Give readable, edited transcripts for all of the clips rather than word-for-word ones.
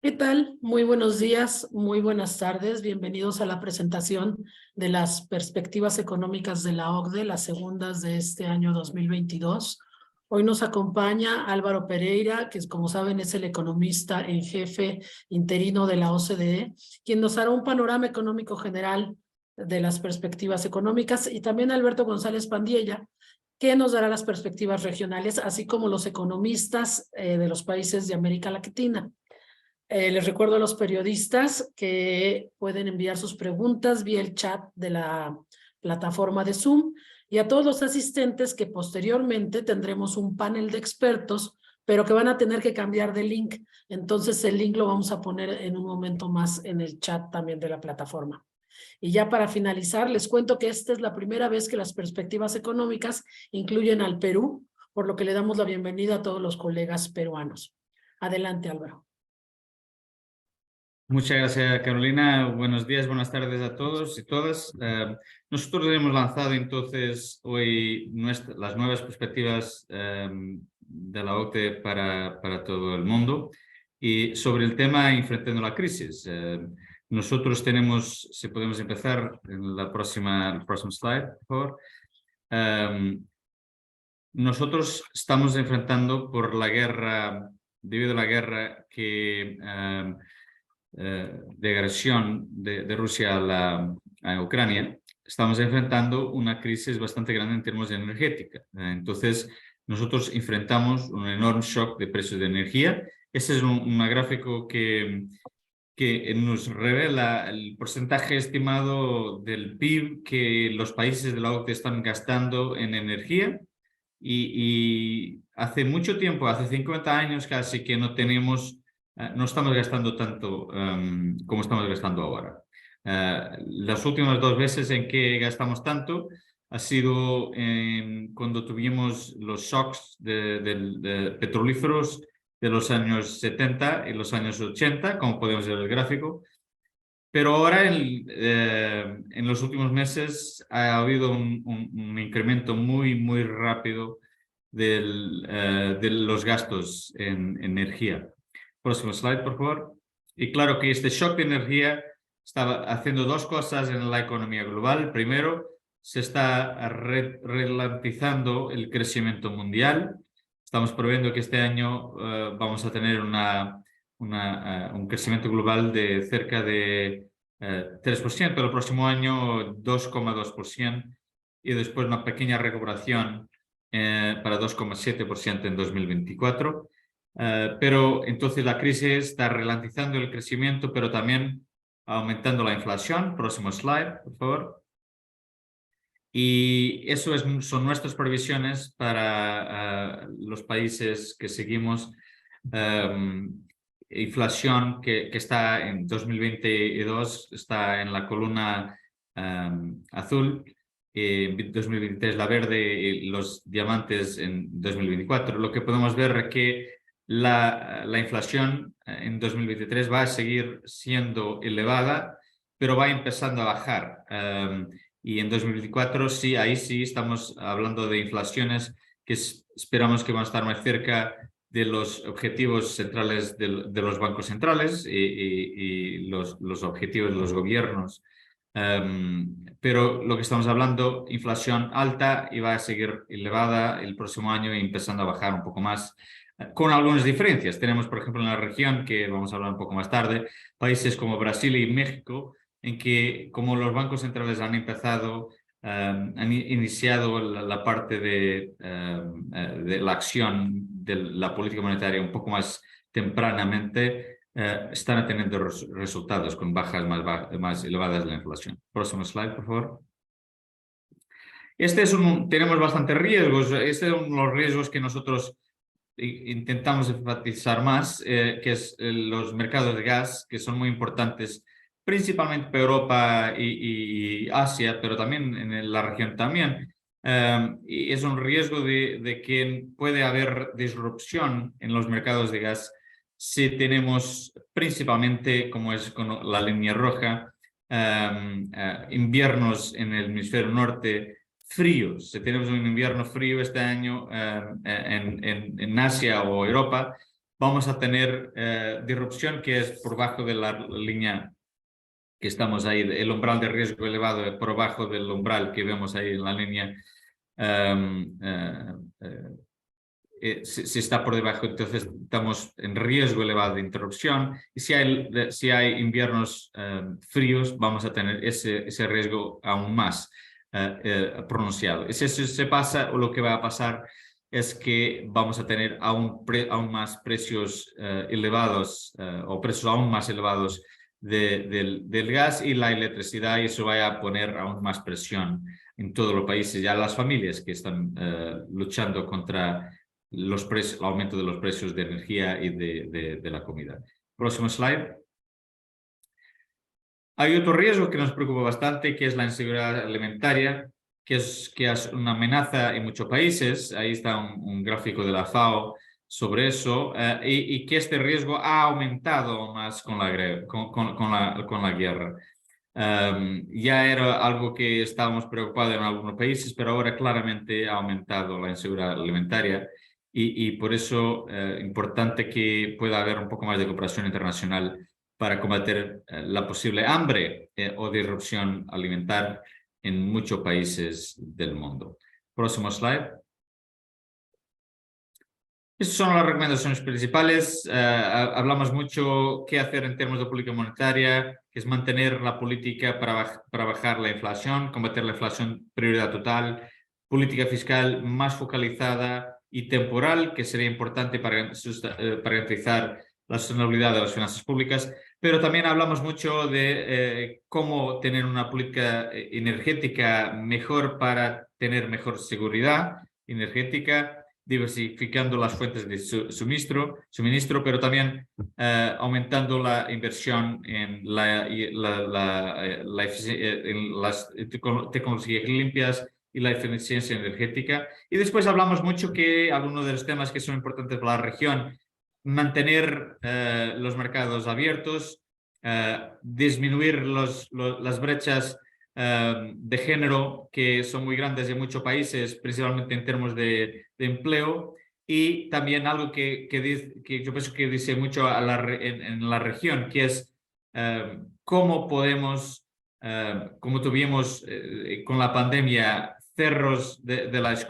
¿Qué tal? Muy buenos días, muy buenas tardes. Bienvenidos a la presentación de las perspectivas económicas de la OCDE, las segundas de este año 2022. Hoy nos acompaña Álvaro Pereira, que como saben es el economista en jefe interino de la OCDE, quien nos hará un panorama económico general de las perspectivas económicas, y también Alberto González Pandiella, que nos dará las perspectivas regionales, así como los economistas de los países de América Latina. Les recuerdo a los periodistas que pueden enviar sus preguntas vía el chat de la plataforma de Zoom, y a todos los asistentes que posteriormente tendremos un panel de expertos, pero que van a tener que cambiar de link. Entonces el link lo vamos a poner en un momento más en el chat también de la plataforma. Y ya para finalizar, les cuento que esta es la primera vez que las perspectivas económicas incluyen al Perú, por lo que le damos la bienvenida a todos los colegas peruanos. Adelante, Álvaro. Muchas gracias, Carolina. Buenos días, buenas tardes a todos y todas. Nosotros hemos lanzado entonces hoy las nuevas perspectivas de la OCDE para todo el mundo, y sobre el tema enfrentando la crisis. Nosotros tenemos, si podemos empezar en el próximo slide, por favor. Nosotros estamos enfrentando por la guerra, debido a la guerra de agresión de Rusia a Ucrania, estamos enfrentando una crisis bastante grande en términos de energética. Entonces, nosotros enfrentamos un enorme shock de precios de energía. Este es un gráfico que nos revela el porcentaje estimado del PIB que los países de la OCDE están gastando en energía. Y hace mucho tiempo, hace 50 años casi, que no estamos gastando tanto como estamos gastando ahora. Las últimas 2 veces en que gastamos tanto ha sido cuando tuvimos los shocks de petrolíferos de los años 70 y los años 80, como podemos ver en el gráfico. Pero ahora, en los últimos meses, ha habido un incremento muy rápido de los gastos en energía. Próximo slide, por favor. Y claro que este shock de energía está haciendo 2 cosas en la economía global. Primero, se está ralentizando el crecimiento mundial. Estamos previendo que este año vamos a tener un crecimiento global de cerca de 3%, el próximo año 2,2%, y después una pequeña recuperación para 2,7% en 2024. Pero entonces la crisis está ralentizando el crecimiento, pero también aumentando la inflación. Próximo slide, por favor. Y eso son nuestras previsiones para los países que seguimos. Inflación que está en 2022, está en la columna azul, 2023 la verde y los diamantes en 2024. Lo que podemos ver es que la inflación en 2023 va a seguir siendo elevada, pero va empezando a bajar. Y en 2024 sí, ahí sí estamos hablando de inflaciones que esperamos que van a estar más cerca de los objetivos centrales de los bancos centrales y los objetivos de los gobiernos. Pero lo que estamos hablando, inflación alta, y va a seguir elevada el próximo año y empezando a bajar un poco más, con algunas diferencias. Tenemos, por ejemplo, en la región, que vamos a hablar un poco más tarde, países como Brasil y México, en que como los bancos centrales han iniciado la parte de la acción de la política monetaria un poco más tempranamente, están teniendo resultados con bajas más elevadas de la inflación. Próximo slide, por favor. Tenemos bastantes riesgos. Este es uno de los riesgos que nosotros intentamos enfatizar más, que es los mercados de gas, que son muy importantes principalmente para Europa y Asia, pero también en la región también. Y es un riesgo de que puede haber disrupción en los mercados de gas si tenemos principalmente, como es con la línea roja, inviernos en el hemisferio norte fríos. Si tenemos un invierno frío este año en Asia o Europa, vamos a tener disrupción que es por bajo de la línea que estamos ahí, el umbral de riesgo elevado por abajo del umbral que vemos ahí en la línea. Si está por debajo, entonces estamos en riesgo elevado de interrupción, y si hay inviernos fríos, vamos a tener ese riesgo aún más pronunciado. Y si eso se pasa, lo que va a pasar es que vamos a tener aún más precios elevados o precios aún más elevados del gas y la electricidad, y eso va a poner aún más presión en todos los países, ya las familias que están luchando contra el aumento de los precios de energía y de la comida. Próximo slide. Hay otro riesgo que nos preocupa bastante, que es la inseguridad alimentaria, que es una amenaza en muchos países. Ahí está un gráfico de la FAO sobre eso, y que este riesgo ha aumentado más con la guerra. Ya era algo que estábamos preocupados en algunos países, pero ahora claramente ha aumentado la inseguridad alimentaria, y por eso es importante que pueda haber un poco más de cooperación internacional para combatir la posible hambre o disrupción alimentar en muchos países del mundo. Próximo slide. Estas son las recomendaciones principales. Hablamos mucho qué hacer en términos de política monetaria, que es mantener la política para bajar la inflación, combatir la inflación, prioridad total, política fiscal más focalizada y temporal, que sería importante para garantizar la sostenibilidad de las finanzas públicas, pero también hablamos mucho de cómo tener una política energética mejor para tener mejor seguridad energética, diversificando las fuentes de suministro, pero también aumentando la inversión en las tecnologías limpias y la eficiencia energética. Y después hablamos mucho que algunos de los temas que son importantes para la región: mantener los mercados abiertos, disminuir las brechas de género, que son muy grandes en muchos países, principalmente en términos de empleo, y también algo que yo pienso que dice mucho en la región, que es cómo podemos, como tuvimos con la pandemia, cerros de las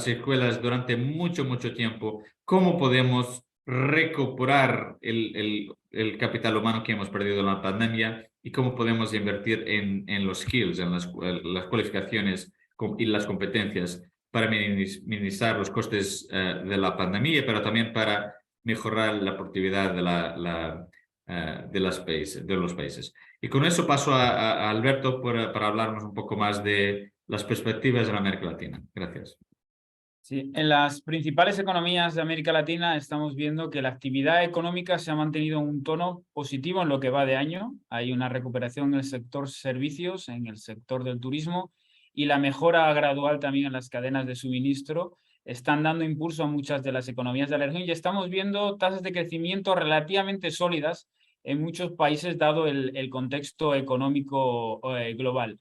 escuelas durante mucho tiempo, cómo podemos recuperar el capital humano que hemos perdido en la pandemia, y cómo podemos invertir en los skills, en las cualificaciones y las competencias para minimizar los costes de la pandemia, pero también para mejorar la productividad de los países. Y con eso paso a Alberto para hablarnos un poco más de las perspectivas de la América Latina. Gracias. Sí, en las principales economías de América Latina estamos viendo que la actividad económica se ha mantenido en un tono positivo en lo que va de año. Hay una recuperación en el sector servicios, en el sector del turismo, y la mejora gradual también en las cadenas de suministro están dando impulso a muchas de las economías de la región, y estamos viendo tasas de crecimiento relativamente sólidas en muchos países dado el contexto económico global.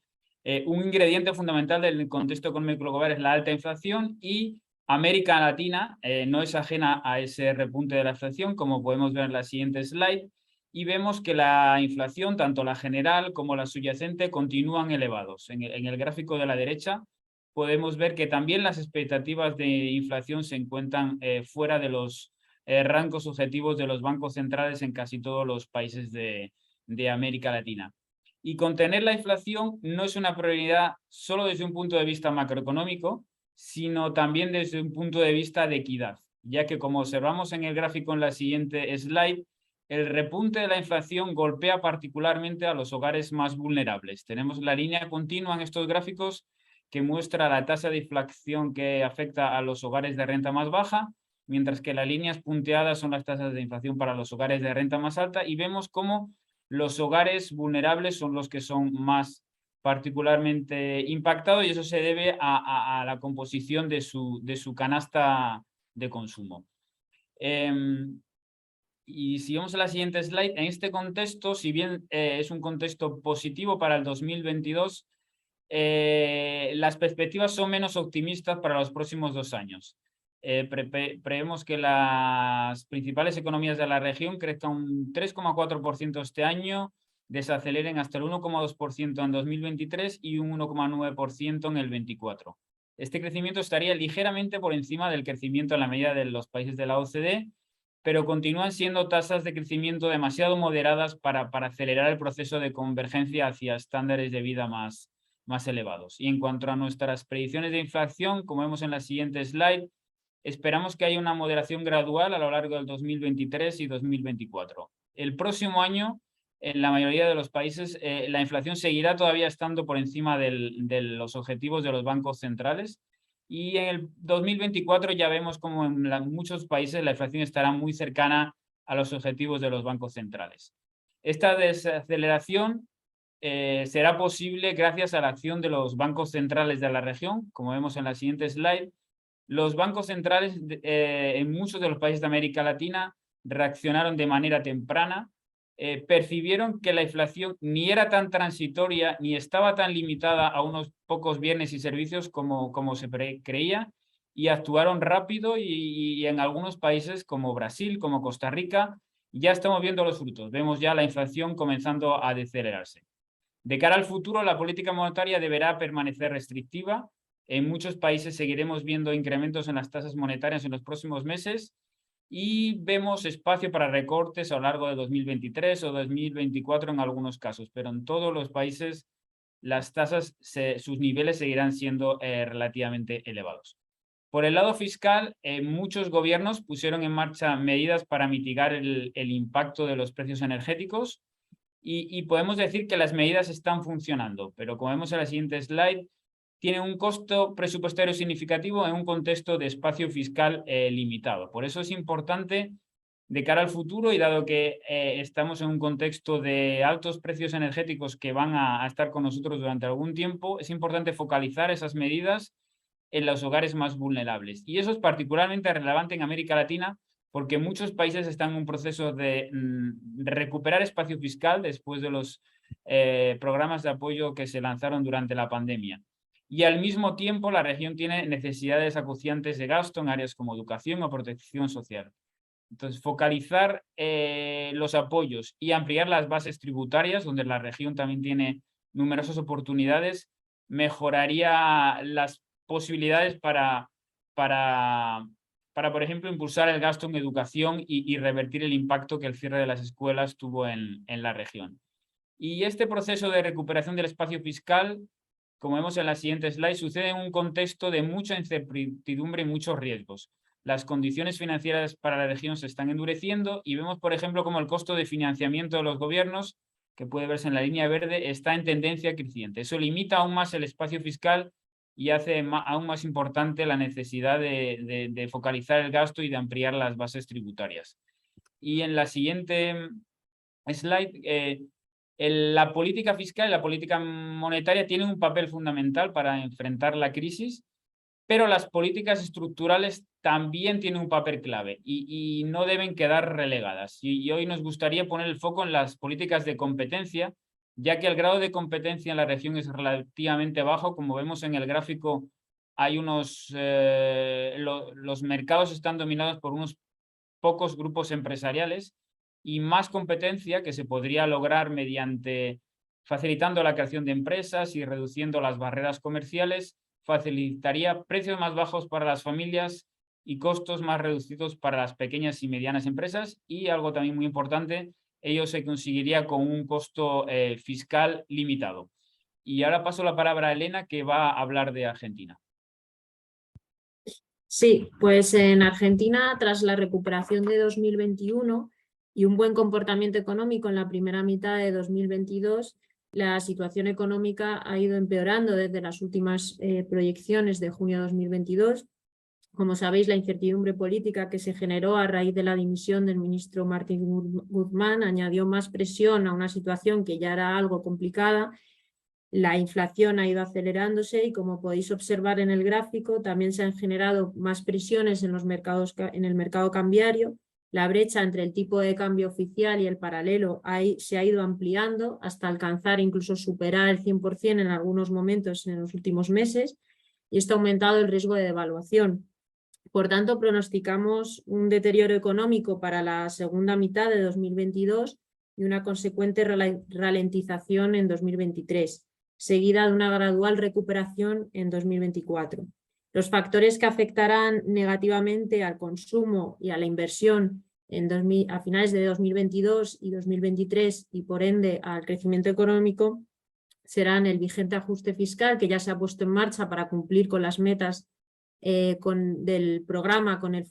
Un ingrediente fundamental del contexto económico global es la alta inflación, y América Latina no es ajena a ese repunte de la inflación, como podemos ver en la siguiente slide, y vemos que la inflación, tanto la general como la subyacente, continúan elevados. En el gráfico de la derecha podemos ver que también las expectativas de inflación se encuentran fuera de los rangos objetivos de los bancos centrales en casi todos los países de América Latina. Y contener la inflación no es una prioridad solo desde un punto de vista macroeconómico, sino también desde un punto de vista de equidad, ya que, como observamos en el gráfico en la siguiente slide, el repunte de la inflación golpea particularmente a los hogares más vulnerables. Tenemos la línea continua en estos gráficos que muestra la tasa de inflación que afecta a los hogares de renta más baja, mientras que las líneas punteadas son las tasas de inflación para los hogares de renta más alta, y vemos cómo los hogares vulnerables son los que son más particularmente impactados, y eso se debe a la composición de su canasta de consumo. Y si vamos a la siguiente slide, en este contexto, si bien es un contexto positivo para el 2022, las perspectivas son menos optimistas para los próximos 2 años. Prevemos que las principales economías de la región crezcan un 3,4% este año, desaceleren hasta el 1,2% en 2023 y un 1,9% en el 24. Este crecimiento estaría ligeramente por encima del crecimiento en la media de los países de la OCDE, pero continúan siendo tasas de crecimiento demasiado moderadas para acelerar el proceso de convergencia hacia estándares de vida más elevados. Y en cuanto a nuestras predicciones de inflación, como vemos en la siguiente slide, esperamos que haya una moderación gradual a lo largo del 2023 y 2024. El próximo año, en la mayoría de los países, la inflación seguirá todavía estando por encima de los objetivos de los bancos centrales. Y en el 2024 ya vemos como en muchos países la inflación estará muy cercana a los objetivos de los bancos centrales. Esta desaceleración será posible gracias a la acción de los bancos centrales de la región, como vemos en la siguiente slide. Los bancos centrales en muchos de los países de América Latina reaccionaron de manera temprana, percibieron que la inflación ni era tan transitoria ni estaba tan limitada a unos pocos bienes y servicios como se creía, y actuaron rápido y en algunos países como Brasil, como Costa Rica, ya estamos viendo los frutos. Vemos ya la inflación comenzando a decelerarse. De cara al futuro, la política monetaria deberá permanecer restrictiva. En muchos países seguiremos viendo incrementos en las tasas monetarias en los próximos meses y vemos espacio para recortes a lo largo de 2023 o 2024 en algunos casos, pero en todos los países las tasas, sus niveles seguirán siendo relativamente elevados. Por el lado fiscal, muchos gobiernos pusieron en marcha medidas para mitigar el impacto de los precios energéticos y podemos decir que las medidas están funcionando, pero como vemos en la siguiente slide, tiene un costo presupuestario significativo en un contexto de espacio fiscal limitado. Por eso es importante, de cara al futuro, y dado que estamos en un contexto de altos precios energéticos que van a estar con nosotros durante algún tiempo, es importante focalizar esas medidas en los hogares más vulnerables. Y eso es particularmente relevante en América Latina, porque muchos países están en un proceso de recuperar espacio fiscal después de los programas de apoyo que se lanzaron durante la pandemia. Y al mismo tiempo la región tiene necesidades acuciantes de gasto en áreas como educación o protección social. Entonces, focalizar los apoyos y ampliar las bases tributarias, donde la región también tiene numerosas oportunidades, mejoraría las posibilidades para, por ejemplo, impulsar el gasto en educación y revertir el impacto que el cierre de las escuelas tuvo en la región. Y este proceso de recuperación del espacio fiscal, como vemos en la siguiente slide, sucede en un contexto de mucha incertidumbre y muchos riesgos. Las condiciones financieras para la región se están endureciendo y vemos, por ejemplo, como el costo de financiamiento de los gobiernos, que puede verse en la línea verde, está en tendencia creciente. Eso limita aún más el espacio fiscal y hace aún más importante la necesidad de focalizar el gasto y de ampliar las bases tributarias. Y en la siguiente slide, la política fiscal y la política monetaria tienen un papel fundamental para enfrentar la crisis, pero las políticas estructurales también tienen un papel clave y no deben quedar relegadas. Y hoy nos gustaría poner el foco en las políticas de competencia, ya que el grado de competencia en la región es relativamente bajo. Como vemos en el gráfico, hay los mercados están dominados por unos pocos grupos empresariales, y más competencia que se podría lograr mediante facilitando la creación de empresas y reduciendo las barreras comerciales, facilitaría precios más bajos para las familias y costos más reducidos para las pequeñas y medianas empresas, y algo también muy importante, ello se conseguiría con un costo fiscal limitado. Y ahora paso la palabra a Elena, que va a hablar de Argentina. Sí, pues en Argentina, tras la recuperación de 2021 y un buen comportamiento económico en la primera mitad de 2022, la situación económica ha ido empeorando desde las últimas proyecciones de junio de 2022. Como sabéis, la incertidumbre política que se generó a raíz de la dimisión del ministro Martín Guzmán añadió más presión a una situación que ya era algo complicada. La inflación ha ido acelerándose y, como podéis observar en el gráfico, también se han generado más presiones en el mercado cambiario. La brecha entre el tipo de cambio oficial y el paralelo se ha ido ampliando hasta alcanzar, incluso superar el 100% en algunos momentos en los últimos meses, y esto ha aumentado el riesgo de devaluación. Por tanto, pronosticamos un deterioro económico para la segunda mitad de 2022 y una consecuente ralentización en 2023, seguida de una gradual recuperación en 2024. Los factores que afectarán negativamente al consumo y a la inversión a finales de 2022 y 2023 y por ende al crecimiento económico serán el vigente ajuste fiscal que ya se ha puesto en marcha para cumplir con las metas del programa con el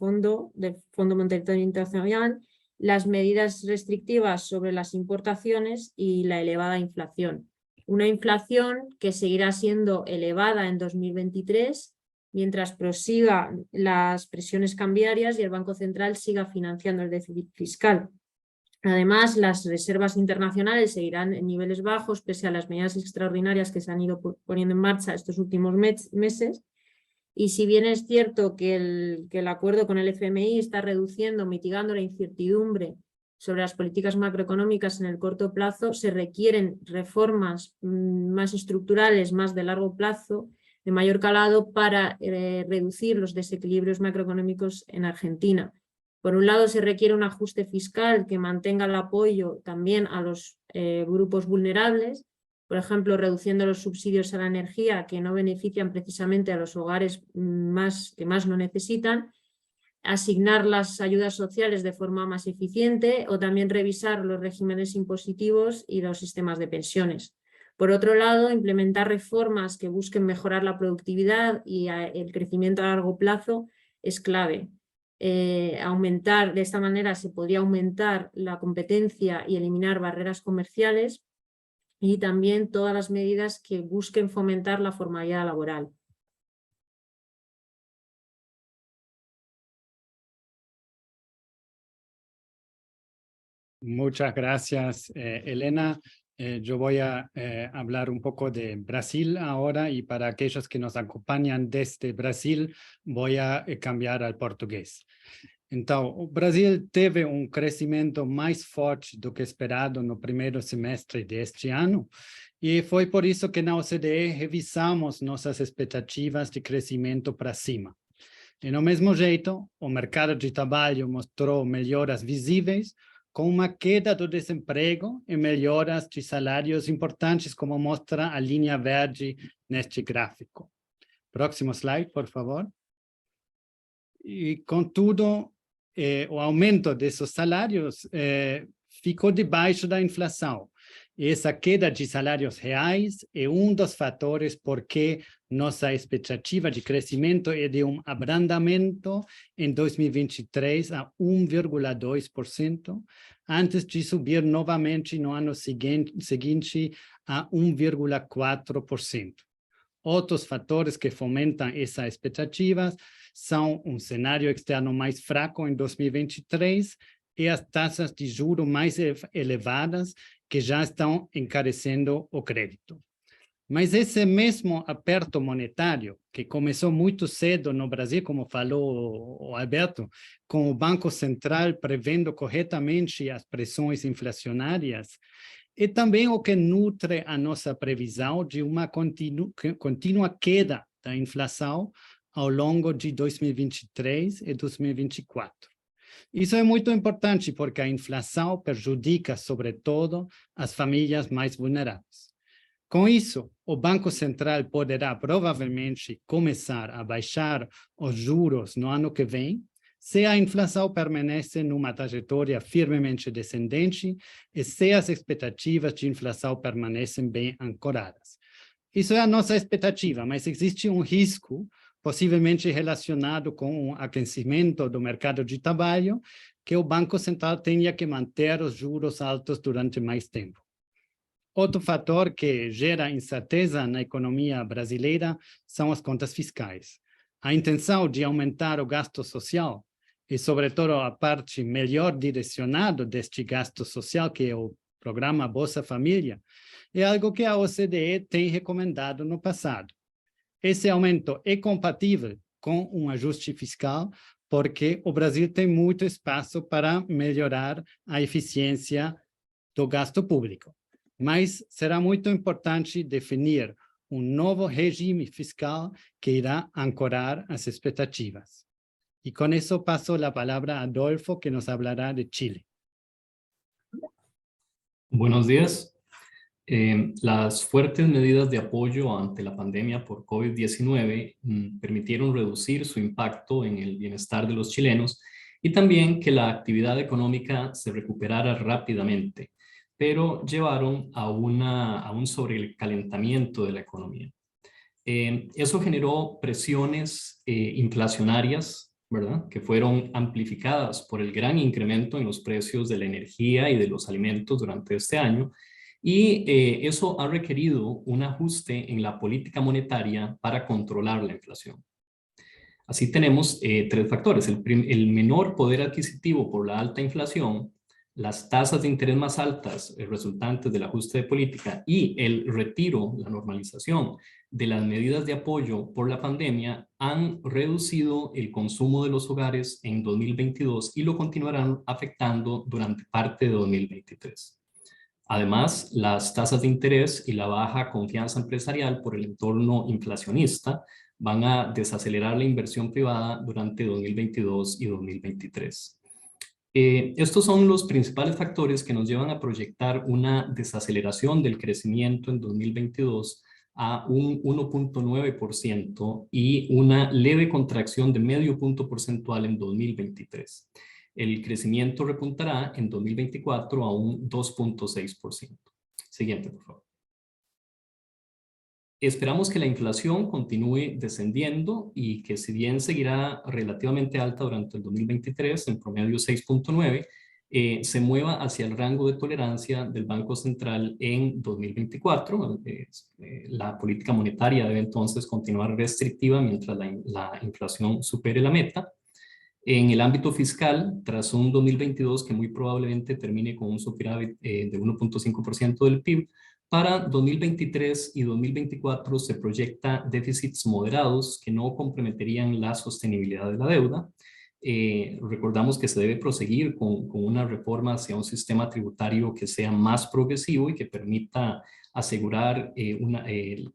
del Fondo Monetario Internacional, las medidas restrictivas sobre las importaciones y la elevada inflación. Una inflación que seguirá siendo elevada en 2023 mientras prosigan las presiones cambiarias y el Banco Central siga financiando el déficit fiscal. Además, las reservas internacionales seguirán en niveles bajos pese a las medidas extraordinarias que se han ido poniendo en marcha estos últimos meses. Y si bien es cierto que el acuerdo con el FMI está reduciendo, mitigando la incertidumbre sobre las políticas macroeconómicas en el corto plazo, se requieren reformas más estructurales, más de largo plazo, de mayor calado para reducir los desequilibrios macroeconómicos en Argentina. Por un lado, se requiere un ajuste fiscal que mantenga el apoyo también a los grupos vulnerables, por ejemplo, reduciendo los subsidios a la energía que no benefician precisamente a los hogares que más lo necesitan, asignar las ayudas sociales de forma más eficiente o también revisar los regímenes impositivos y los sistemas de pensiones. Por otro lado, implementar reformas que busquen mejorar la productividad y el crecimiento a largo plazo es clave. De esta manera se podría aumentar la competencia y eliminar barreras comerciales y también todas las medidas que busquen fomentar la formalidad laboral. Muchas gracias, Elena. Yo voy a hablar un poco de Brasil ahora y para aquellos que nos acompañan desde Brasil voy a cambiar al português. Então, o Brasil teve crescimento mais forte do que esperado no primeiro semestre deste ano e foi por isso que na OCDE revisamos nossas expectativas de crescimento para cima. E no mesmo jeito, o mercado de trabalho mostrou melhoras visíveis, com uma queda do desemprego e melhoras de salários importantes, como mostra a linha verde neste gráfico. Próximo slide, por favor. E, contudo, o aumento desses salários ficou debaixo da inflação. E essa queda de salários reais é dos fatores porque nossa expectativa de crescimento é de abrandamento em 2023 a 1,2%, antes de subir novamente no ano seguinte a 1,4%. Outros fatores que fomentam essas expectativas são cenário externo mais fraco em 2023 e as taxas de juros mais elevadas que já estão encarecendo o crédito. Mas esse mesmo aperto monetário, que começou muito cedo no Brasil, como falou o Alberto, com o Banco Central prevendo corretamente as pressões inflacionárias, é também o que nutre a nossa previsão de uma contínua queda da inflação ao longo de 2023 e 2024. Isso é muito importante porque a inflação prejudica, sobretudo, as famílias mais vulneráveis. Com isso, o Banco Central poderá provavelmente começar a baixar os juros no ano que vem, se a inflação permanece numa trajetória firmemente descendente e se as expectativas de inflação permanecem bem ancoradas. Isso é a nossa expectativa, mas existe risco possivelmente relacionado com o aquecimento do mercado de trabalho, que o Banco Central tenha que manter os juros altos durante mais tempo. Outro fator que gera incerteza na economia brasileira são as contas fiscais. A intenção de aumentar o gasto social e, sobretudo, a parte melhor direcionada deste gasto social, que é o programa Bolsa Família, é algo que a OCDE tem recomendado no passado. Esse aumento é compatível com ajuste fiscal, porque o Brasil tem muito espaço para melhorar a eficiência do gasto público. Mas será muito importante definir novo regime fiscal que irá ancorar as expectativas. Y con eso paso la palabra a Adolfo, que nos hablará de Chile. Buenos días. Las fuertes medidas de apoyo ante la pandemia por COVID-19 permitieron reducir su impacto en el bienestar de los chilenos y también que la actividad económica se recuperara rápidamente, pero llevaron a un sobrecalentamiento de la economía. Eso generó presiones inflacionarias, ¿verdad?, que fueron amplificadas por el gran incremento en los precios de la energía y de los alimentos durante este año, y eso ha requerido un ajuste en la política monetaria para controlar la inflación. Así tenemos tres factores: el menor poder adquisitivo por la alta inflación, las tasas de interés más altas resultantes del ajuste de política y el retiro, la normalización de las medidas de apoyo por la pandemia han reducido el consumo de los hogares en 2022 y lo continuarán afectando durante parte de 2023. Además, las tasas de interés y la baja confianza empresarial por el entorno inflacionista van a desacelerar la inversión privada durante 2022 y 2023. Estos son los principales factores que nos llevan a proyectar una desaceleración del crecimiento en 2022 a un 1.9% y una leve contracción de medio punto porcentual en 2023. El crecimiento repuntará en 2024 a un 2.6%. Siguiente, por favor. Esperamos que la inflación continúe descendiendo y que, si bien seguirá relativamente alta durante el 2023, en promedio 6.9, se mueva hacia el rango de tolerancia del Banco Central en 2024. La política monetaria debe entonces continuar restrictiva mientras la inflación supere la meta. En el ámbito fiscal, tras un 2022 que muy probablemente termine con un superávit de 1.5% del PIB, para 2023 y 2024 se proyecta déficits moderados que no comprometerían la sostenibilidad de la deuda. Recordamos que se debe proseguir con una reforma hacia un sistema tributario que sea más progresivo y que permita asegurar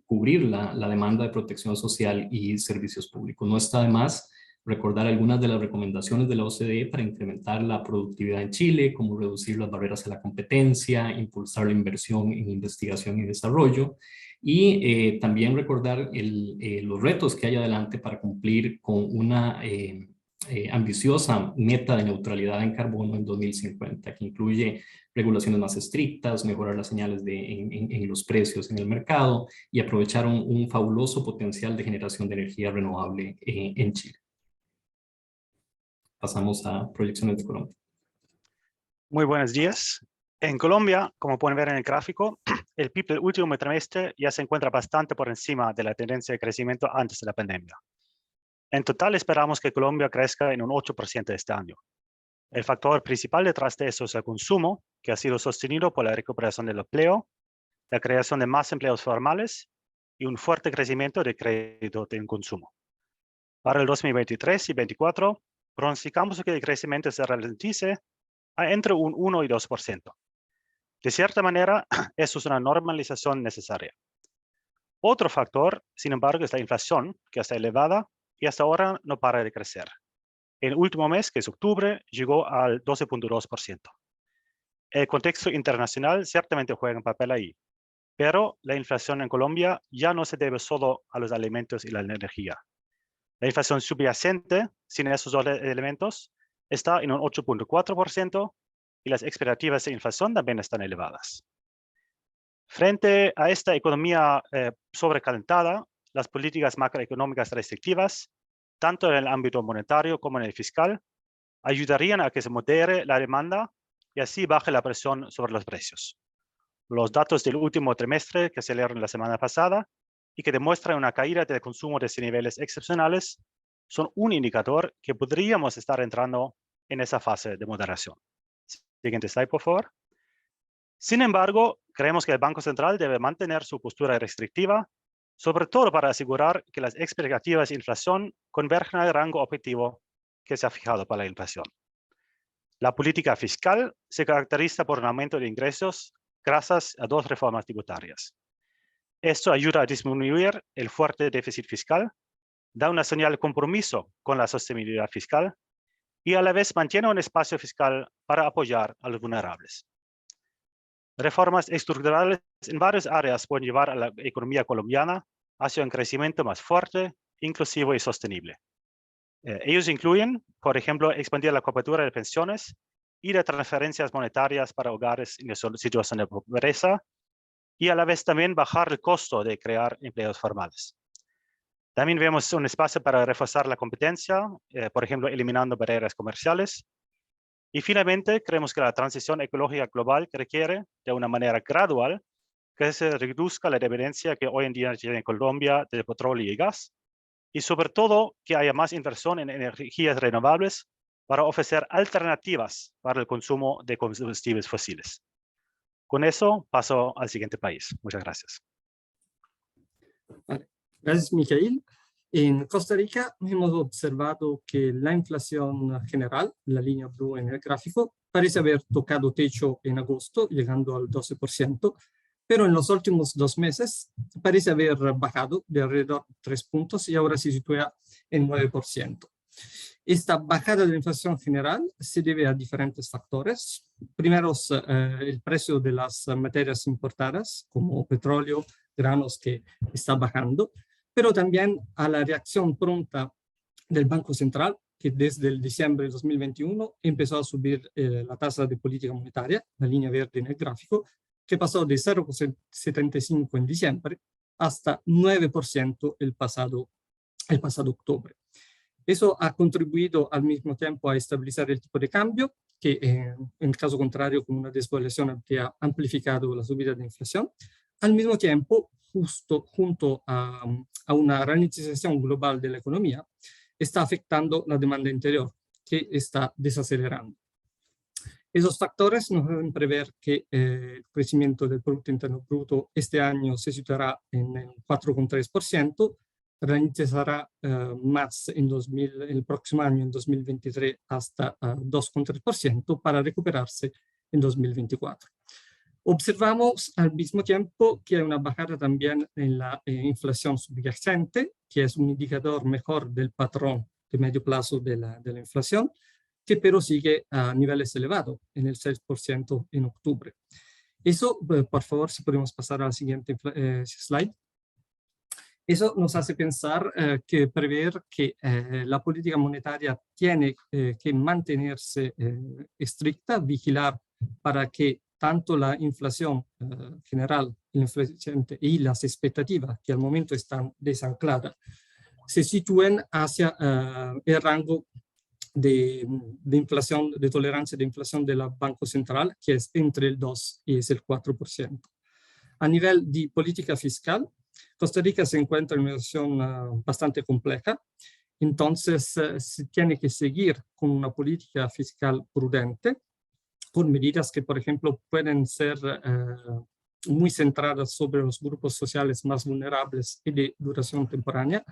cubrir la demanda de protección social y servicios públicos. No está de más recordar algunas de las recomendaciones de la OCDE para incrementar la productividad en Chile, como reducir las barreras a la competencia, impulsar la inversión en investigación y desarrollo, y también recordar los retos que hay adelante para cumplir con una ambiciosa meta de neutralidad en carbono en 2050, que incluye regulaciones más estrictas, mejorar las señales en los precios en el mercado y aprovechar un fabuloso potencial de generación de energía renovable en Chile. Pasamos a proyecciones de Colombia. Muy buenos días. En Colombia, como pueden ver en el gráfico, el PIB del último trimestre ya se encuentra bastante por encima de la tendencia de crecimiento antes de la pandemia. En total, esperamos que Colombia crezca en un 8% este año. El factor principal detrás de eso es el consumo, que ha sido sostenido por la recuperación del empleo, la creación de más empleos formales y un fuerte crecimiento de crédito de consumo. Para el 2023 y 2024, pronosticamos que el crecimiento se ralentice a entre un 1 y 2%. De cierta manera, eso es una normalización necesaria. Otro factor, sin embargo, es la inflación, que está elevada y hasta ahora no para de crecer. En el último mes, que es octubre, llegó al 12.2%. El contexto internacional ciertamente juega un papel ahí, pero la inflación en Colombia ya no se debe solo a los alimentos y la energía. La inflación subyacente, sin esos dos elementos, está en un 8.4% y las expectativas de inflación también están elevadas. Frente a esta economía sobrecalentada, las políticas macroeconómicas restrictivas, tanto en el ámbito monetario como en el fiscal, ayudarían a que se modere la demanda y así baje la presión sobre los precios. Los datos del último trimestre que se leyeron la semana pasada y que demuestran una caída del consumo desde niveles excepcionales son un indicador que podríamos estar entrando en esa fase de moderación. Siguiente slide, por favor. Sin embargo, creemos que el Banco Central debe mantener su postura restrictiva, sobre todo para asegurar que las expectativas de inflación convergen al rango objetivo que se ha fijado para la inflación. La política fiscal se caracteriza por un aumento de ingresos gracias a dos reformas tributarias. Esto ayuda a disminuir el fuerte déficit fiscal, da una señal de compromiso con la sostenibilidad fiscal y a la vez mantiene un espacio fiscal para apoyar a los vulnerables. Reformas estructurales en varias áreas pueden llevar a la economía colombiana hacia un crecimiento más fuerte, inclusivo y sostenible. Ellos incluyen, por ejemplo, expandir la cobertura de pensiones y de transferencias monetarias para hogares en situación de pobreza y a la vez también bajar el costo de crear empleos formales. También vemos un espacio para reforzar la competencia, por ejemplo, eliminando barreras comerciales. Y finalmente, creemos que la transición ecológica global requiere, de una manera gradual, que se reduzca la dependencia que hoy en día tiene Colombia de petróleo y gas, y sobre todo que haya más inversión en energías renovables para ofrecer alternativas para el consumo de combustibles fósiles. Con eso paso al siguiente país. Muchas gracias. Vale. Gracias, Michael. En Costa Rica hemos observado que la inflación general, la línea blue en el gráfico, parece haber tocado techo en agosto, llegando al 12%, pero en los últimos 2 meses parece haber bajado de alrededor de 3 puntos y ahora se sitúa en 9%. Esta bajada de la inflación general se debe a diferentes factores. Primero, el precio de las materias importadas, como petróleo, granos, que está bajando, pero también a la reacción pronta del Banco Central, que desde el diciembre de 2021 empezó a subir la tasa de política monetaria, la línea verde en el gráfico, que pasó de 0,75 en diciembre hasta 9% el pasado octubre. Eso ha contribuido al mismo tiempo a estabilizar el tipo de cambio, que en caso contrario, con una desvaluación habría amplificado la subida de inflación. Al mismo tiempo, justo junto a una ralentización global de la economía, está afectando la demanda interior, que está desacelerando. Esos factores nos hacen prever que el crecimiento del Producto Interno Bruto este año se situará en el 4,3%, ralentizará más en el próximo año, en 2023, hasta 2,3% para recuperarse en 2024. Observamos al mismo tiempo que hay una bajada también en la inflación subyacente, que es un indicador mejor del patrón de medio plazo de la inflación, que pero sigue a niveles elevados, en el 6% en octubre. Eso, por favor, si podemos pasar a la siguiente slide. Eso nos hace pensar que prever que la política monetaria tiene que mantenerse estricta, vigilar para que tanto la inflación general y las expectativas, que al momento están desancladas, se sitúen hacia el rango de inflación, de tolerancia de inflación del Banco Central, que es entre el 2 y el 4%. A nivel de política fiscal, Costa Rica se encuentra en una situación bastante compleja, entonces se tiene que seguir con una política fiscal prudente, con medidas que, por ejemplo, pueden ser muy centradas sobre los grupos sociales más vulnerables y de duración temporánea,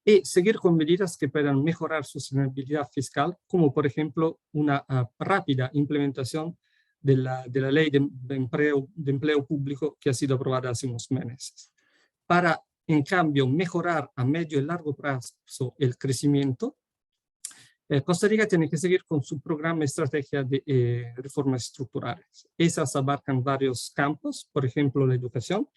y seguir con medidas que puedan mejorar su sostenibilidad fiscal, como por ejemplo una rápida implementación de la ley de empleo público que ha sido aprobada hace unos meses. Para, en cambio, mejorar a medio y largo plazo el crecimiento, Costa Rica tiene que seguir con su programa y estrategia de reformas estructurales. Esas abarcan varios campos, por ejemplo, la educación,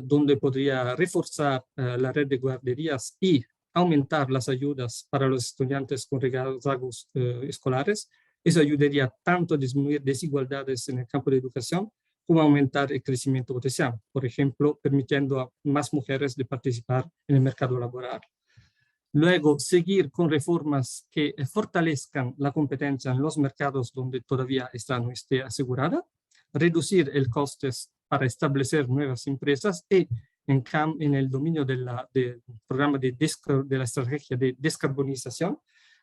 donde podría reforzar la red de guarderías y aumentar las ayudas para los estudiantes con rezagos escolares. Eso ayudaría tanto a disminuir desigualdades en el campo de educación como a aumentar el crecimiento potencial, por ejemplo, permitiendo a más mujeres de participar en el mercado laboral. Luego, seguir con reformas que fortalezcan la competencia en los mercados donde todavía esta no esté asegurada, reducir el coste para establecer nuevas empresas y en el dominio del programa de la estrategia de descarbonización,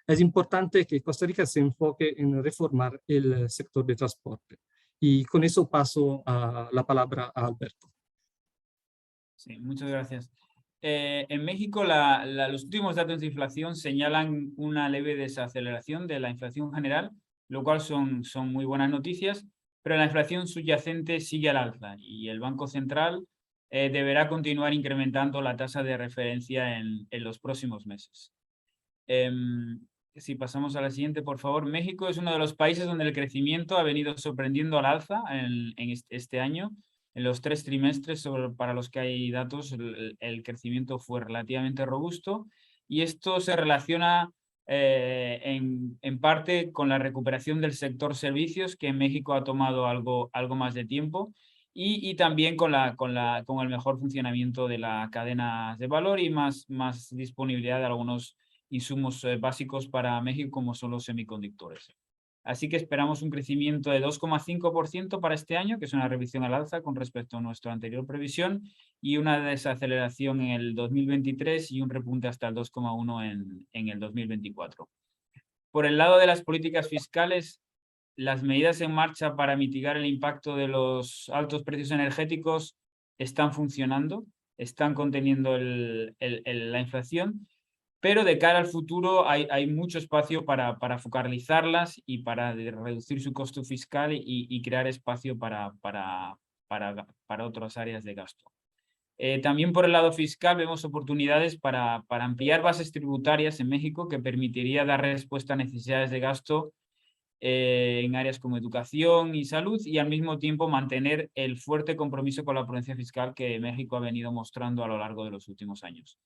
es importante que Costa Rica se enfoque en reformar el sector de transporte. Y con eso paso la palabra a Alberto. Sí, muchas gracias. En México, los últimos datos de inflación señalan una leve desaceleración de la inflación general, lo cual son muy buenas noticias, pero la inflación subyacente sigue al alza y el Banco Central deberá continuar incrementando la tasa de referencia en los próximos meses. Si pasamos a la siguiente, por favor. México es uno de los países donde el crecimiento ha venido sorprendiendo al alza en este año. En los 3 trimestres para los que hay datos, el crecimiento fue relativamente robusto, y esto se relaciona en parte con la recuperación del sector servicios, que en México ha tomado algo más de tiempo, y también con el mejor funcionamiento de la cadena de valor y más disponibilidad de algunos insumos básicos para México, como son los semiconductores. Así que esperamos un crecimiento de 2,5% para este año, que es una revisión al alza con respecto a nuestra anterior previsión, y una desaceleración en el 2023 y un repunte hasta el 2,1% en el 2024. Por el lado de las políticas fiscales, las medidas en marcha para mitigar el impacto de los altos precios energéticos están funcionando, están conteniendo la inflación, pero de cara al futuro hay mucho espacio para focalizarlas y para reducir su costo fiscal y crear espacio para otras áreas de gasto. También por el lado fiscal vemos oportunidades para ampliar bases tributarias en México, que permitiría dar respuesta a necesidades de gasto en áreas como educación y salud, y al mismo tiempo mantener el fuerte compromiso con la prudencia fiscal que México ha venido mostrando a lo largo de los últimos años.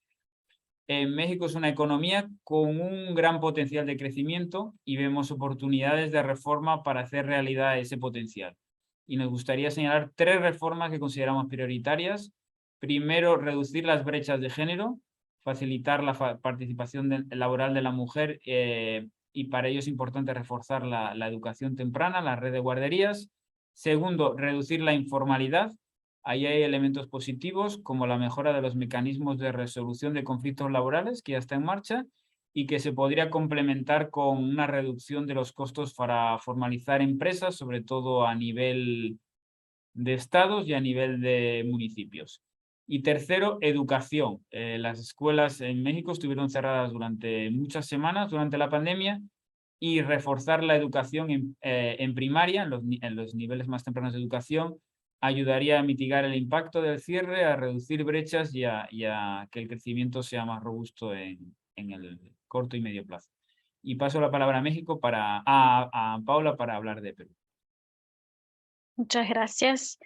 México es una economía con un gran potencial de crecimiento y vemos oportunidades de reforma para hacer realidad ese potencial. Y nos gustaría señalar 3 reformas que consideramos prioritarias. Primero, reducir las brechas de género, facilitar la participación laboral de la mujer, y para ello es importante reforzar la educación temprana, la red de guarderías. Segundo, reducir la informalidad. Ahí hay elementos positivos, como la mejora de los mecanismos de resolución de conflictos laborales, que ya está en marcha, y que se podría complementar con una reducción de los costos para formalizar empresas, sobre todo a nivel de estados y a nivel de municipios. Y tercero, educación. Las escuelas en México estuvieron cerradas durante muchas semanas durante la pandemia, y reforzar la educación en primaria, en los niveles más tempranos de educación, ayudaría a mitigar el impacto del cierre, a reducir brechas y a que el crecimiento sea más robusto en el corto y medio plazo. Y paso la palabra a México a Paula para hablar de Perú. Muchas gracias.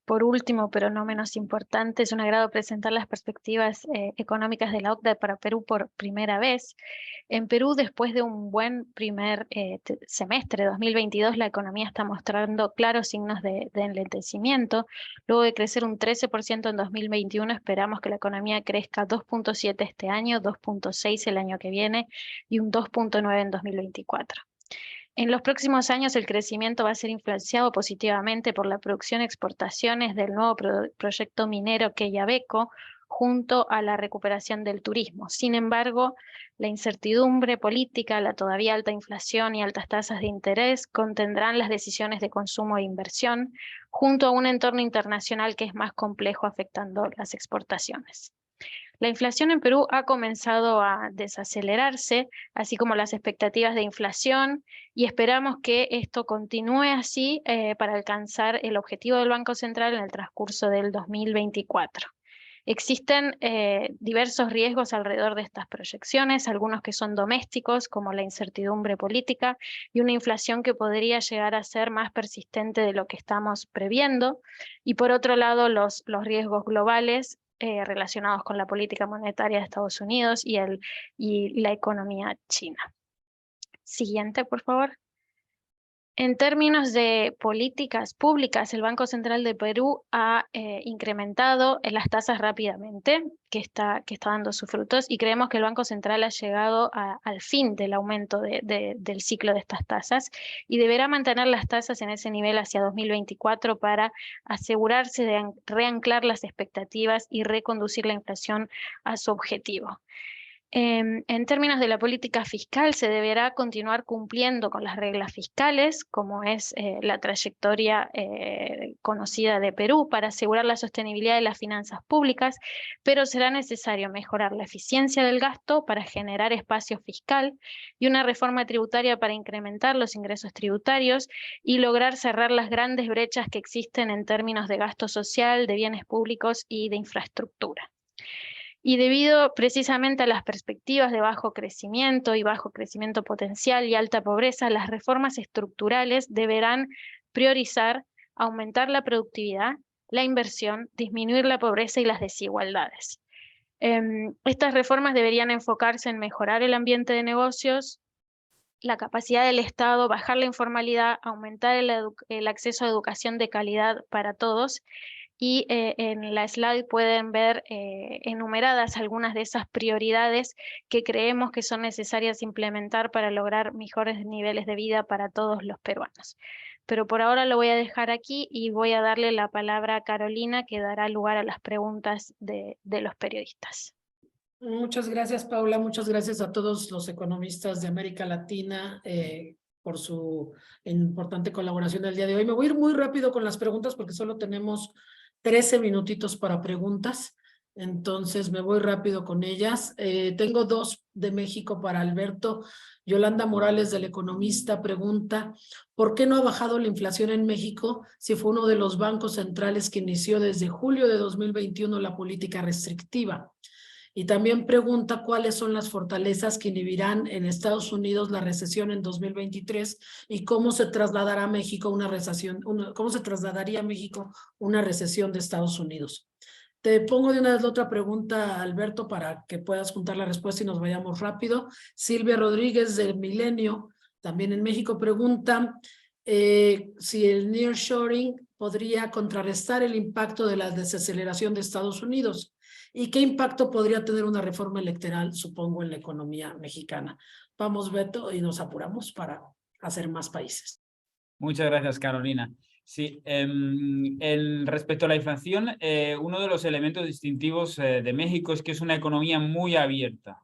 Por último, pero no menos importante, es un agrado presentar las perspectivas económicas de la OCDE para Perú por primera vez. En Perú, después de un buen primer semestre de 2022, la economía está mostrando claros signos de enlentecimiento. Luego de crecer un 13% en 2021, esperamos que la economía crezca 2,7% este año, 2,6% el año que viene y un 2,9% en 2024. En los próximos años el crecimiento va a ser influenciado positivamente por la producción y exportaciones del nuevo proyecto minero Quellaveco, junto a la recuperación del turismo. Sin embargo, la incertidumbre política, la todavía alta inflación y altas tasas de interés contendrán las decisiones de consumo e inversión, junto a un entorno internacional que es más complejo, afectando las exportaciones. La inflación en Perú ha comenzado a desacelerarse, así como las expectativas de inflación, y esperamos que esto continúe así para alcanzar el objetivo del Banco Central en el transcurso del 2024. Existen diversos riesgos alrededor de estas proyecciones, algunos que son domésticos, como la incertidumbre política y una inflación que podría llegar a ser más persistente de lo que estamos previendo, y por otro lado los riesgos globales relacionados con la política monetaria de Estados Unidos y la economía china. Siguiente, por favor. En términos de políticas públicas, el Banco Central de Perú ha incrementado las tasas rápidamente, que está dando sus frutos, y creemos que el Banco Central ha llegado al fin del aumento del ciclo de estas tasas, y deberá mantener las tasas en ese nivel hacia 2024 para asegurarse de reanclar las expectativas y reconducir la inflación a su objetivo. En términos de la política fiscal, se deberá continuar cumpliendo con las reglas fiscales, como es la trayectoria conocida de Perú, para asegurar la sostenibilidad de las finanzas públicas, pero será necesario mejorar la eficiencia del gasto para generar espacio fiscal y una reforma tributaria para incrementar los ingresos tributarios y lograr cerrar las grandes brechas que existen en términos de gasto social, de bienes públicos y de infraestructura. Y debido precisamente a las perspectivas de bajo crecimiento y bajo crecimiento potencial y alta pobreza, las reformas estructurales deberán priorizar aumentar la productividad, la inversión, disminuir la pobreza y las desigualdades. Estas reformas deberían enfocarse en mejorar el ambiente de negocios, la capacidad del Estado, bajar la informalidad, aumentar el acceso a educación de calidad para todos. Y en la slide pueden ver enumeradas algunas de esas prioridades que creemos que son necesarias implementar para lograr mejores niveles de vida para todos los peruanos. Pero por ahora lo voy a dejar aquí y voy a darle la palabra a Carolina, que dará lugar a las preguntas de los periodistas. Muchas gracias, Paula. Muchas gracias a todos los economistas de América Latina por su importante colaboración el día de hoy. Me voy a ir muy rápido con las preguntas porque solo tenemos 13 minutitos para preguntas, entonces me voy rápido con ellas. Tengo dos de México para Alberto. Yolanda Morales, del Economista, pregunta: ¿por qué no ha bajado la inflación en México si fue uno de los bancos centrales que inició desde julio de 2021 la política restrictiva? Y también pregunta cuáles son las fortalezas que inhibirán en Estados Unidos la recesión en 2023 y cómo se trasladará a México una recesión, cómo se trasladaría a México una recesión de Estados Unidos. Te pongo de una vez la otra pregunta, Alberto, para que puedas juntar la respuesta y nos vayamos rápido. Silvia Rodríguez, del Milenio, también en México, pregunta si el nearshoring podría contrarrestar el impacto de la desaceleración de Estados Unidos. ¿Y qué impacto podría tener una reforma electoral, supongo, en la economía mexicana? Vamos, Beto, y nos apuramos para hacer más países. Muchas gracias, Carolina. Sí, respecto a la inflación, uno de los elementos distintivos de México es que es una economía muy abierta.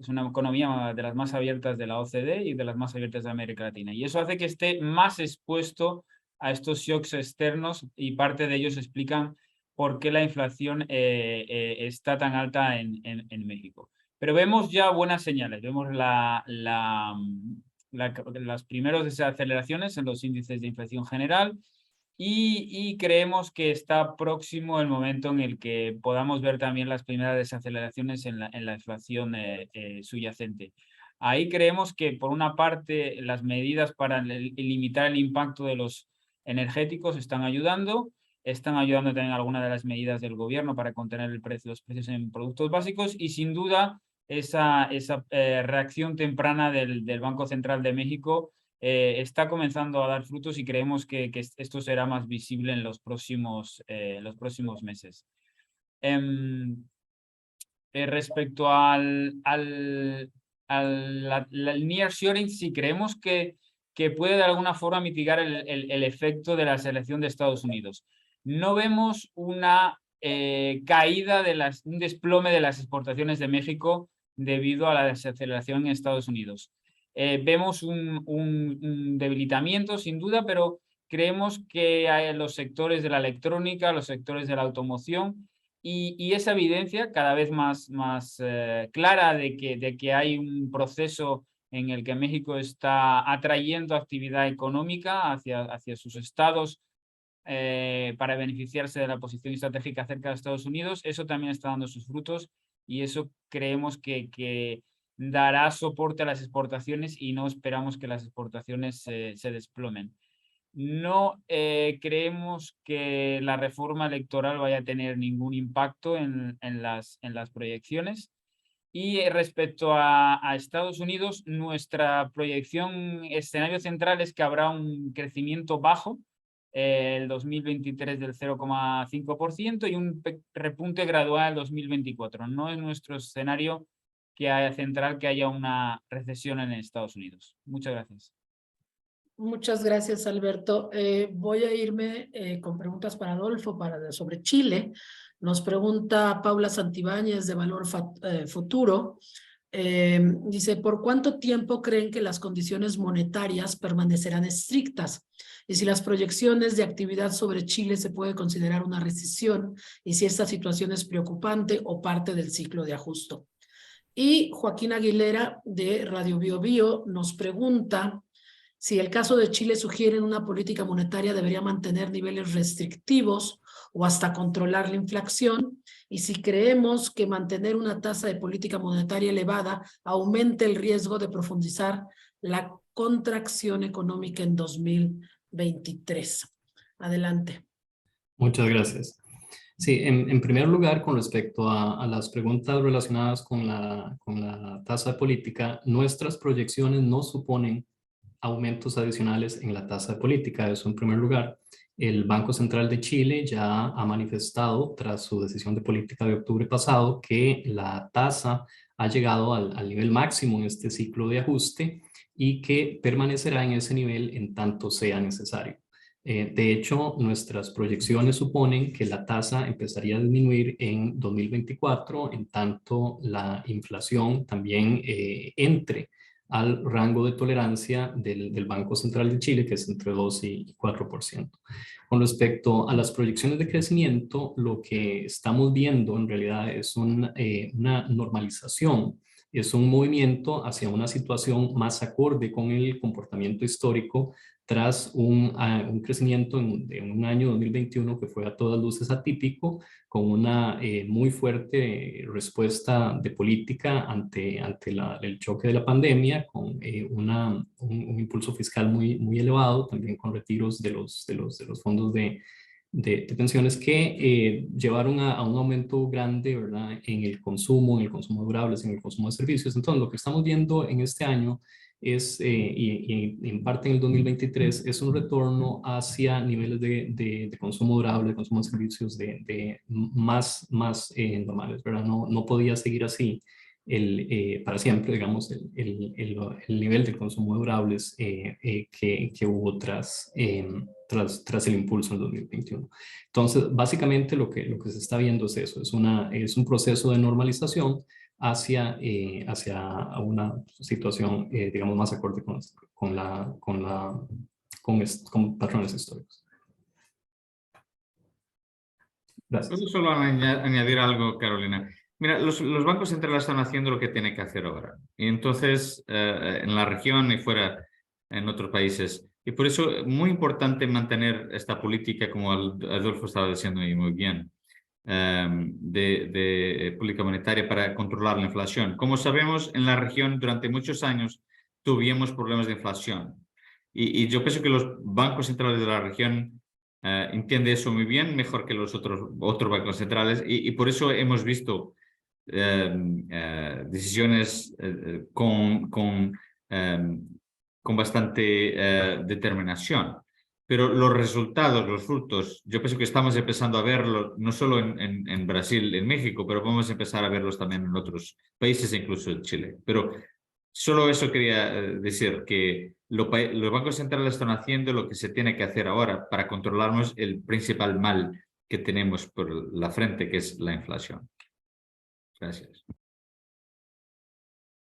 Es una economía de las más abiertas de la OCDE y de las más abiertas de América Latina. Y eso hace que esté más expuesto a estos shocks externos, y parte de ellos explican por qué la inflación está tan alta en México. Pero vemos ya buenas señales. Vemos las primeras desaceleraciones en los índices de inflación general y creemos que está próximo el momento en el que podamos ver también las primeras desaceleraciones en la inflación subyacente. Ahí creemos que, por una parte, las medidas para limitar el impacto de los energéticos están ayudando también algunas de las medidas del gobierno para contener los precios en productos básicos, y sin duda esa reacción temprana del Banco Central de México está comenzando a dar frutos, y creemos que esto será más visible en los próximos meses. Respecto al nearshoring, sí creemos que puede de alguna forma mitigar el efecto de la aceleración de Estados Unidos. No vemos una caída, un desplome de las exportaciones de México debido a la desaceleración en Estados Unidos. Vemos un debilitamiento, sin duda, pero creemos que hay los sectores de la electrónica, los sectores de la automoción, y esa evidencia cada vez más clara de que hay un proceso en el que México está atrayendo actividad económica hacia sus estados para beneficiarse de la posición estratégica cerca de Estados Unidos. Eso también está dando sus frutos, y eso creemos que dará soporte a las exportaciones, y no esperamos que las exportaciones se desplomen. No creemos que la reforma electoral vaya a tener ningún impacto en las proyecciones. Y respecto a Estados Unidos, nuestra proyección, escenario central, es que habrá un crecimiento bajo el 2023 del 0,5% y un repunte gradual el 2024. No es nuestro escenario central que haya una recesión en Estados Unidos. Muchas gracias. Muchas gracias, Alberto. Voy a irme con preguntas para Adolfo sobre Chile. Nos pregunta Paula Santibáñez, de Valor Futuro. Dice, ¿por cuánto tiempo creen que las condiciones monetarias permanecerán estrictas? Y si las proyecciones de actividad sobre Chile se puede considerar una recesión y si esta situación es preocupante o parte del ciclo de ajuste. Y Joaquín Aguilera de Radio Bio Bio nos pregunta si el caso de Chile sugiere una política monetaria debería mantener niveles restrictivos o hasta controlar la inflación, y si creemos que mantener una tasa de política monetaria elevada aumente el riesgo de profundizar la contracción económica en 2023. Adelante. Muchas gracias. Sí, en primer lugar, con respecto a las preguntas relacionadas con la tasa de política, nuestras proyecciones no suponen aumentos adicionales en la tasa de política. Eso en primer lugar. El Banco Central de Chile ya ha manifestado, tras su decisión de política de octubre pasado, que la tasa ha llegado al nivel máximo en este ciclo de ajuste y que permanecerá en ese nivel en tanto sea necesario. De hecho, nuestras proyecciones suponen que la tasa empezaría a disminuir en 2024, en tanto la inflación también entre al rango de tolerancia del Banco Central de Chile, que es entre 2 y 4%. Con respecto a las proyecciones de crecimiento, lo que estamos viendo en realidad es una normalización, es un movimiento hacia una situación más acorde con el comportamiento histórico tras un crecimiento en un año 2021 que fue a todas luces atípico, con una muy fuerte respuesta de política ante el choque de la pandemia, con un impulso fiscal muy elevado, también con retiros de los fondos de pensiones que llevaron a un aumento grande, ¿verdad?, en el consumo durables, en el consumo de servicios. Entonces, lo que estamos viendo en este año es, y en parte en el 2023, es un retorno hacia niveles de consumo durable, de consumo de servicios más normales, ¿verdad? No podía seguir así para siempre, digamos, el nivel de consumo durables que hubo tras el impulso en 2021. Entonces, básicamente lo que se está viendo es eso, es un proceso de normalización hacia una situación, digamos, más acorde con patrones históricos. Gracias. Puedo solo añadir algo, Carolina. Mira, los bancos centrales están haciendo lo que tienen que hacer ahora. Y entonces, en la región y fuera, en otros países. Y por eso es muy importante mantener esta política, como Adolfo estaba diciendo muy bien, de política monetaria para controlar la inflación. Como sabemos, en la región durante muchos años tuvimos problemas de inflación. Y yo pienso que los bancos centrales de la región entienden eso muy bien, mejor que los otros bancos centrales. Y por eso hemos visto decisiones con bastante determinación. Pero los resultados, los frutos, yo pienso que estamos empezando a verlo no solo en Brasil, en México, pero vamos a empezar a verlos también en otros países, incluso en Chile. Pero solo eso quería decir, que los bancos centrales están haciendo lo que se tiene que hacer ahora para controlarnos el principal mal que tenemos por la frente, que es la inflación. Gracias.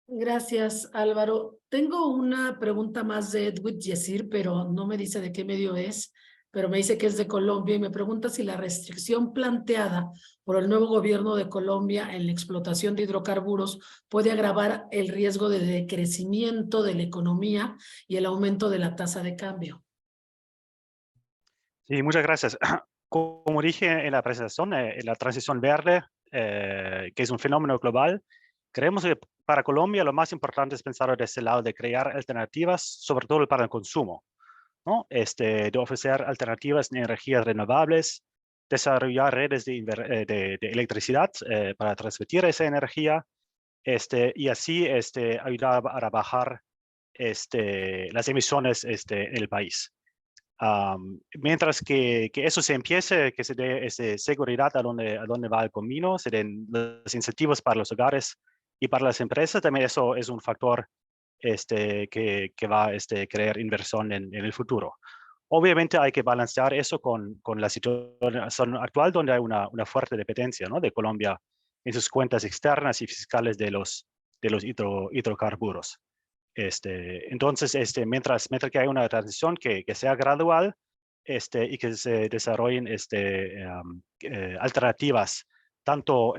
Gracias, Álvaro. Tengo una pregunta más de Edwin Yesir, pero no me dice de qué medio es, pero me dice que es de Colombia y me pregunta si la restricción planteada por el nuevo gobierno de Colombia en la explotación de hidrocarburos puede agravar el riesgo de decrecimiento de la economía y el aumento de la tasa de cambio. Sí, muchas gracias. Como dije en la presentación, la transición verde, que es un fenómeno global, creemos que para Colombia lo más importante es pensar de ese lado de crear alternativas, sobre todo para el consumo, ¿no? De ofrecer alternativas en energías renovables, desarrollar redes de electricidad para transmitir esa energía, y así ayudar a bajar las emisiones en el país. Mientras que eso se empiece, que se dé seguridad a dónde va el camino, se den los incentivos para los hogares y para las empresas, también eso es un factor que va a crear inversión en el futuro. Obviamente hay que balancear eso con la situación actual, donde hay una fuerte dependencia, ¿no?, de Colombia en sus cuentas externas y fiscales de los los hidrocarburos. Entonces, mientras que hay una transición que sea gradual y que se desarrollen alternativas tanto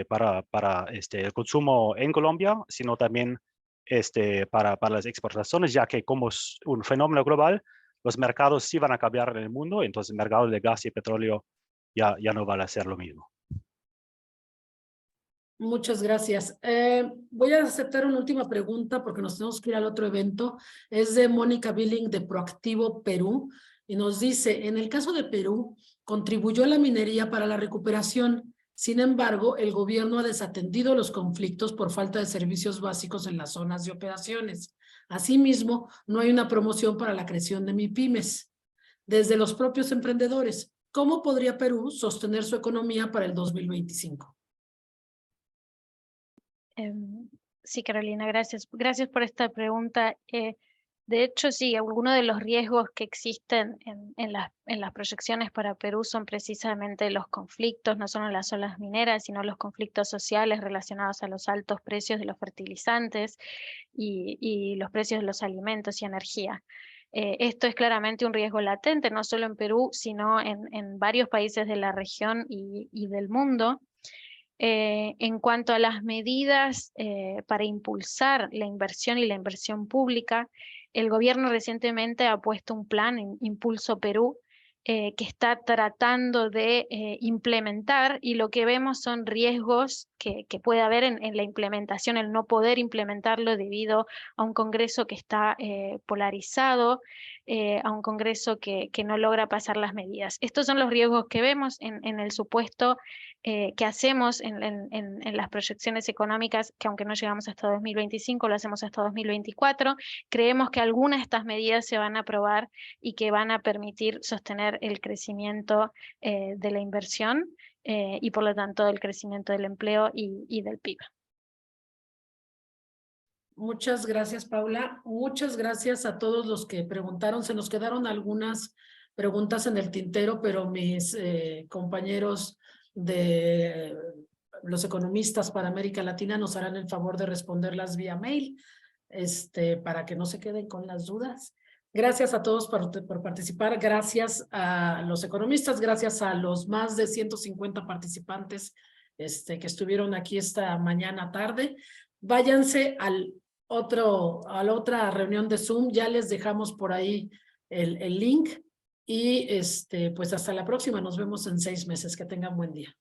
para el consumo en Colombia, sino también para las exportaciones, ya que como es un fenómeno global, los mercados sí van a cambiar en el mundo, entonces el mercado de gas y petróleo ya no van a ser lo mismo. Muchas gracias. Voy a aceptar una última pregunta porque nos tenemos que ir al otro evento. Es de Mónica Billing de Proactivo Perú y nos dice, en el caso de Perú, contribuyó la minería para la recuperación. Sin embargo, el gobierno ha desatendido los conflictos por falta de servicios básicos en las zonas de operaciones. Asimismo, no hay una promoción para la creación de MIPYMES. Desde los propios emprendedores, ¿cómo podría Perú sostener su economía para el 2025? Sí, Carolina, gracias. Gracias por esta pregunta. De hecho, sí, algunos de los riesgos que existen en las proyecciones para Perú son precisamente los conflictos, no solo en las zonas mineras, sino los conflictos sociales relacionados a los altos precios de los fertilizantes y los precios de los alimentos y energía. Esto es claramente un riesgo latente, no solo en Perú, sino en varios países de la región y del mundo. En cuanto a las medidas para impulsar la inversión y la inversión pública, el gobierno recientemente ha puesto un plan en Impulso Perú que está tratando de implementar, y lo que vemos son riesgos que puede haber en la implementación, el no poder implementarlo debido a un Congreso que está polarizado, a un Congreso que no logra pasar las medidas. Estos son los riesgos que vemos en el supuesto que hacemos en las proyecciones económicas, que aunque no llegamos hasta 2025, lo hacemos hasta 2024. Creemos que algunas de estas medidas se van a aprobar y que van a permitir sostener el crecimiento de la inversión y por lo tanto el crecimiento del empleo y del PIB. Muchas gracias, Paula. Muchas gracias a todos los que preguntaron. Se nos quedaron algunas preguntas en el tintero, pero mis compañeros de los economistas para América Latina nos harán el favor de responderlas vía mail, para que no se queden con las dudas. Gracias a todos por participar. Gracias a los economistas, gracias a los más de 150 participantes que estuvieron aquí esta mañana tarde. Váyanse a la otra reunión de Zoom. Ya les dejamos por ahí el link y pues hasta la próxima. Nos vemos en 6 meses. Que tengan buen día.